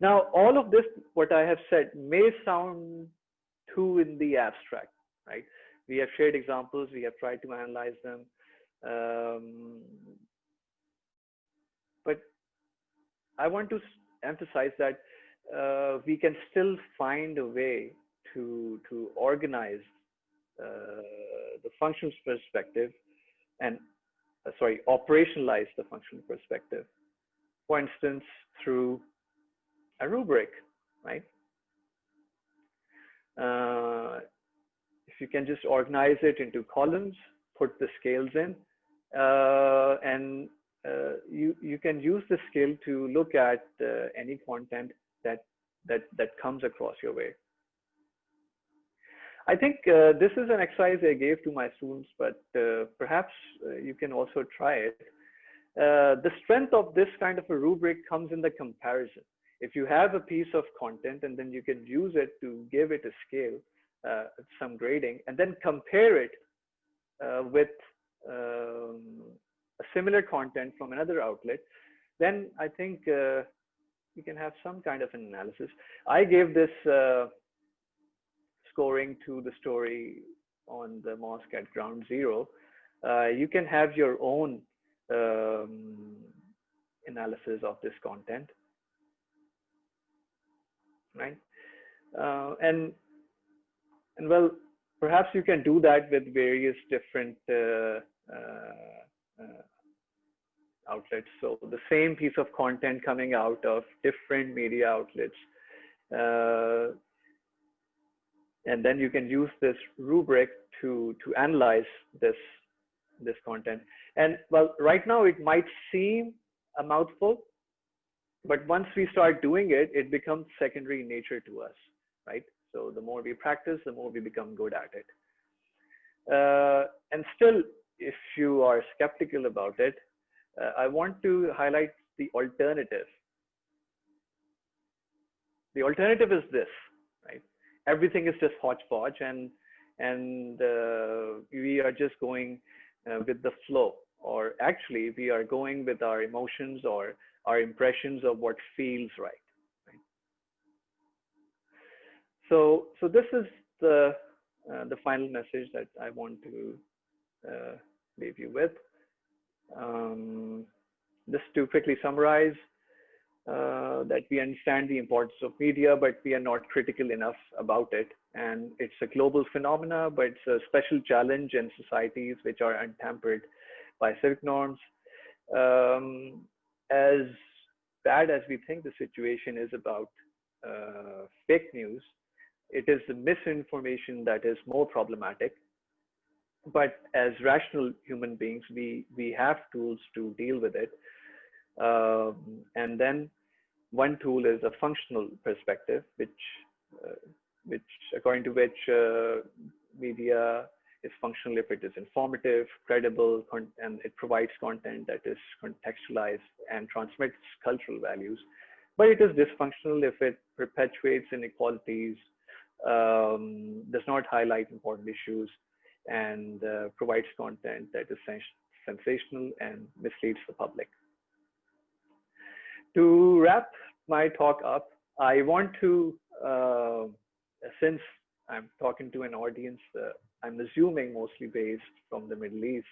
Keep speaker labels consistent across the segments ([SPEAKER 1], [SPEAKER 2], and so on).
[SPEAKER 1] Now, all of this, what I have said, may sound too in the abstract, right? We have shared examples, we have tried to analyze them, but I want to emphasize that we can still find a way to organize the functions perspective and operationalize the functional perspective. For instance, through a rubric, right? If you can just organize it into columns, put the scales in, and you can use the scale to look at any content that comes across your way. I think this is an exercise I gave to my students, but perhaps you can also try it. The strength of this kind of a rubric comes in the comparison. If you have a piece of content and then you can use it to give it a scale, some grading, and then compare it with a similar content from another outlet, then I think you can have some kind of an analysis. I gave this scoring to the story on the mosque at ground zero. You can have your own analysis of this content, right? And well, perhaps you can do that with various different outlets. So the same piece of content coming out of different media outlets, and then you can use this rubric to analyze this content. And well, right now it might seem a mouthful, but once we start doing it, it becomes secondary in nature to us, right? So the more we practice, the more we become good at it. And still, if you are skeptical about it, I want to highlight the alternative. The alternative is this, right? Everything is just hodgepodge, and we are just going with the flow, or actually we are going with our emotions or our impressions of what feels right. So this is the final message that I want to leave you with. Just to quickly summarize, that we understand the importance of media, but we are not critical enough about it. And it's a global phenomena, but it's a special challenge in societies which are untampered by civic norms. As bad as we think the situation is about fake news, it is the misinformation that is more problematic. But as rational human beings, we have tools to deal with it. And then one tool is a functional perspective, which according to which media is functional if it is informative, credible, and it provides content that is contextualized and transmits cultural values. But it is dysfunctional if it perpetuates inequalities, does not highlight important issues, and provides content that is sensational and misleads the public. To wrap my talk up, I want to, since I'm talking to an audience, I'm assuming mostly based from the Middle East,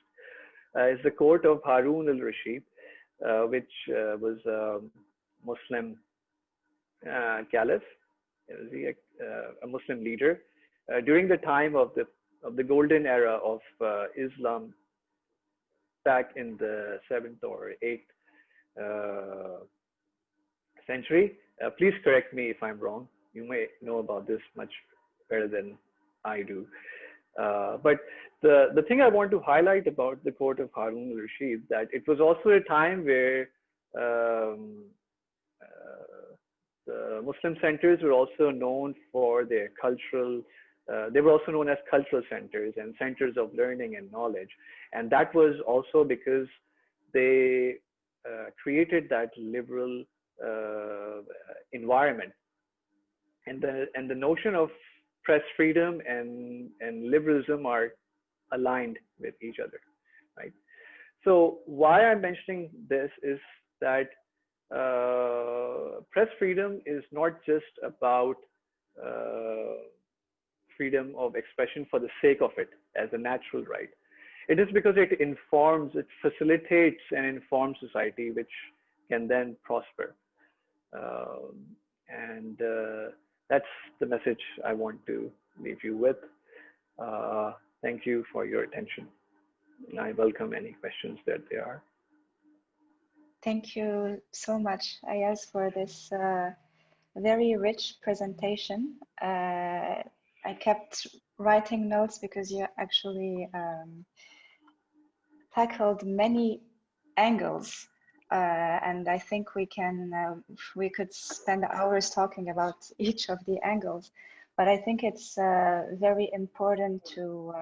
[SPEAKER 1] is the quote of Harun al-Rashid, which was a Muslim caliph, a Muslim leader during the time of the golden era of Islam, back in the 7th or 8th century. Please correct me if I'm wrong. You may know about this much better than I do. But the thing I want to highlight about the quote of Harun al-Rashid, that it was also a time where the Muslim centers were also known for their cultural, they were also known as cultural centers and centers of learning and knowledge. And that was also because they created that liberal environment. And the notion of press freedom and liberalism are aligned with each other, right? So why I'm mentioning this is that press freedom is not just about uh, freedom of expression for the sake of it as a natural right. It is because it informs, it facilitates and informs society, which can then prosper. Um, and that's the message I want to leave you with. Uh, Thank you for your attention. I welcome any questions that there are.
[SPEAKER 2] Thank you so much, Ayaz, for this very rich presentation. I kept writing notes because you actually tackled many angles, and I think we could spend hours talking about each of the angles. But I think it's very important to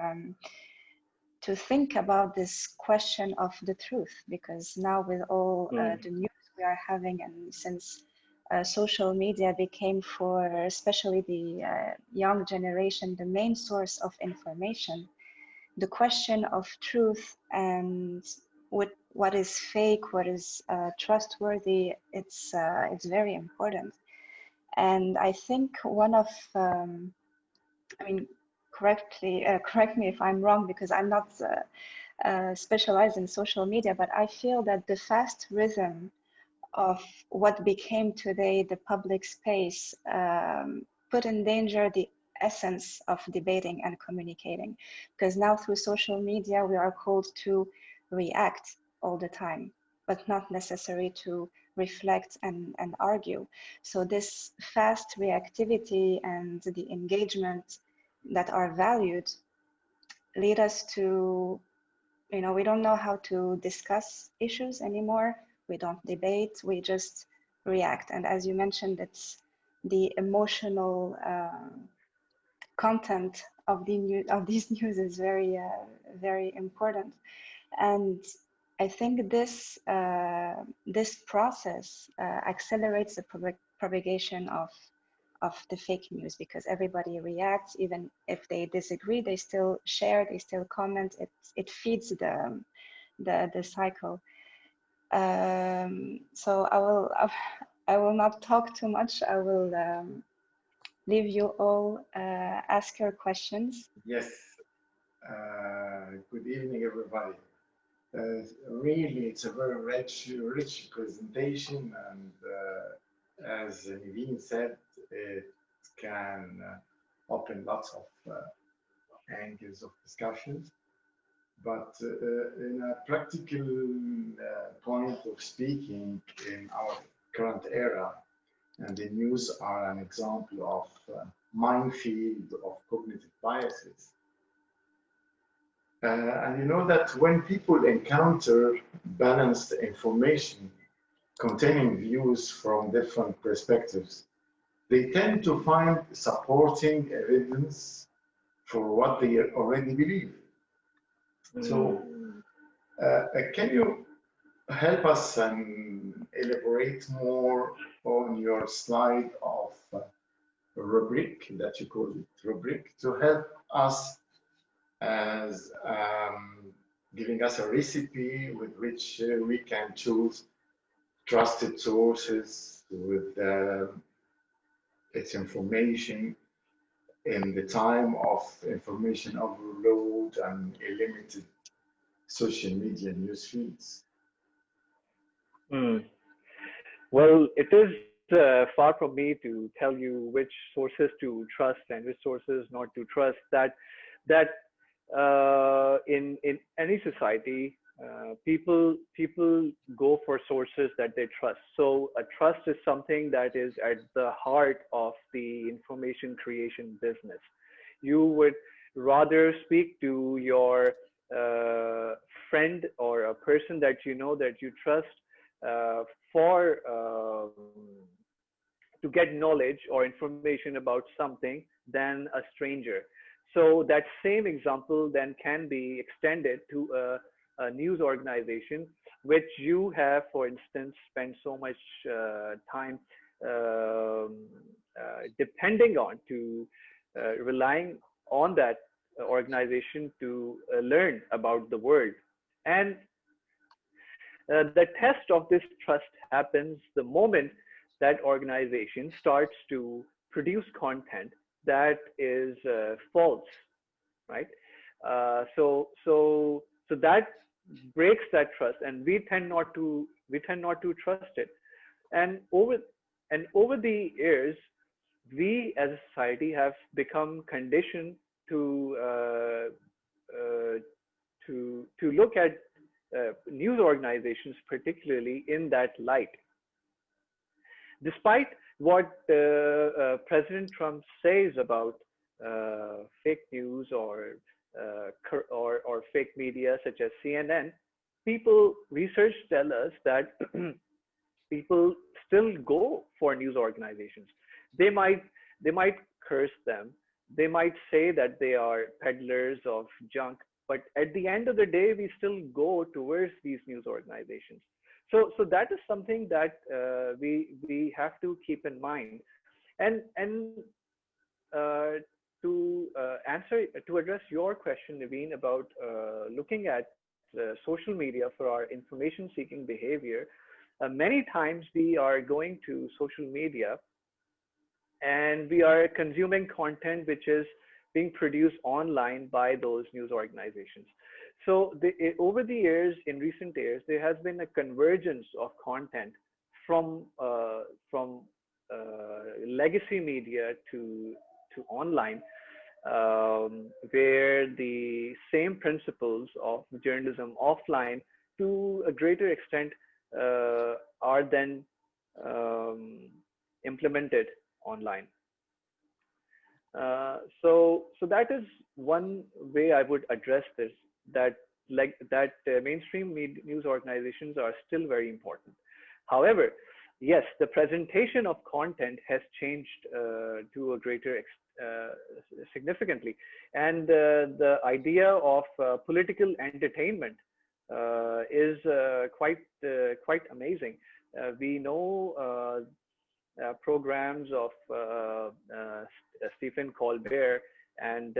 [SPEAKER 2] think about this question of the truth, because now with all the news we are having, and since social media became for especially the young generation the main source of information, the question of truth and what is fake, what is trustworthy, it's very important. And I think one of I mean, correct me if I'm wrong, because I'm not specialized in social media, but I feel that the fast rhythm of what became today the public space put in danger the essence of debating and communicating, because now through social media we are called to react all the time, but not necessary to reflect and argue. So this fast reactivity and the engagement that are valued lead us to, we don't know how to discuss issues anymore. We don't debate, we just react. And as you mentioned, it's the emotional content of these news is very important. And I think this process accelerates the propagation of the fake news, because everybody reacts. Even if they disagree, they still share, they still comment. It feeds the cycle. So I will not talk too much. I will leave you all ask your questions.
[SPEAKER 3] Yes. Good evening, everybody. Really, it's a very rich presentation, and as Naveen said, it can open lots of angles of discussions. But in a practical point of speaking, in our current era, and the news are an example of minefield of cognitive biases. And you know that when people encounter balanced information containing views from different perspectives, they tend to find supporting evidence for what they already believe. So, can you help us and elaborate more on your slide of rubric, that you call it rubric, to help us as giving us a recipe with which we can choose trusted sources with its information in the time of information overload and a limited social media news feeds?
[SPEAKER 1] Well, it is far from me to tell you which sources to trust and which sources not to trust. That in any society, people go for sources that they trust. So a trust is something that is at the heart of the information creation business. You would rather speak to your friend or a person that you know, that you trust, for to get knowledge or information about something than a stranger. So that same example then can be extended to a news organization, which you have, for instance, spent so much time depending on, to relying on that organization to learn about the world. And the test of this trust happens the moment that organization starts to produce content that is false, right? So that breaks that trust, and we tend not to trust it. And over the years, we as a society have become conditioned to look at news organizations particularly in that light, despite what President Trump says about fake news or fake media such as CNN. People research tell us that people still go for news organizations. They might they might curse them. They might say that they are peddlers of junk, but at the end of the day, we still go towards these news organizations. So that is something that we have to keep in mind. And uh, to address your question, Naveen, about looking at social media for our information seeking behavior, many times we are going to social media and we are consuming content which is being produced online by those news organizations. So over the years, in recent years, there has been a convergence of content from legacy media to online, where the same principles of journalism offline, to a greater extent, are then um, implemented online. So that is one way I would address this. That mainstream news organizations are still very important. However, yes, the presentation of content has changed to a greater significantly, and the idea of political entertainment is quite amazing. We know programs of Stephen Colbert and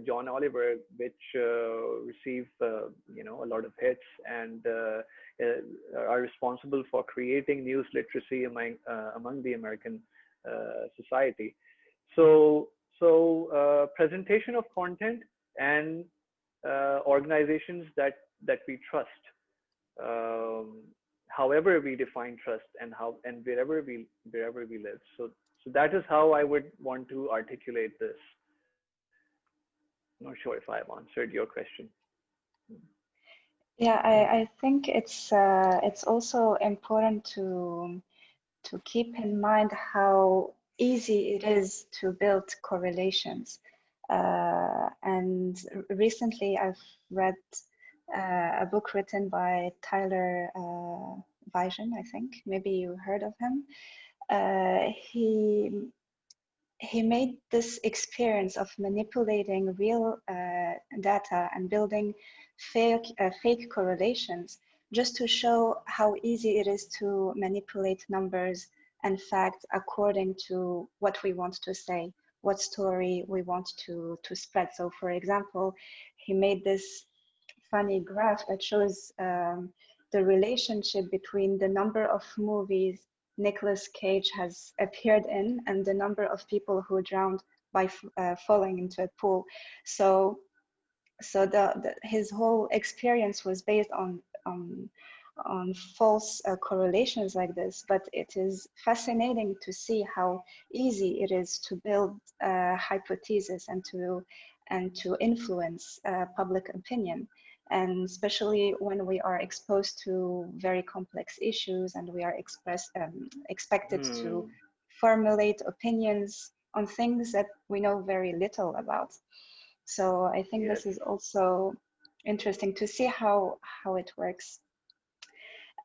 [SPEAKER 1] John Oliver, which receive a lot of hits and are responsible for creating news literacy among the American society. So presentation of content and organizations that we trust. Um, However we define trust, and wherever we live. So that is how I would want to articulate this. I'm not sure if I've answered your question.
[SPEAKER 2] Yeah, I think it's also important to keep in mind how easy it is to build correlations. And recently I've read a book written by Tyler Vision, I think. Maybe you heard of him. He made this experience of manipulating real data and building fake correlations just to show how easy it is to manipulate numbers and facts according to what we want to say, what story we want to spread. So for example, he made this funny graph that shows the relationship between the number of movies Nicolas Cage has appeared in and the number of people who drowned by falling into a pool. So his whole experience was based on false correlations like this. But it is fascinating to see how easy it is to build hypotheses and to influence public opinion. And especially when we are exposed to very complex issues and we are expected to formulate opinions on things that we know very little about. So I think
[SPEAKER 1] Yes.
[SPEAKER 2] this is also interesting to see how it works.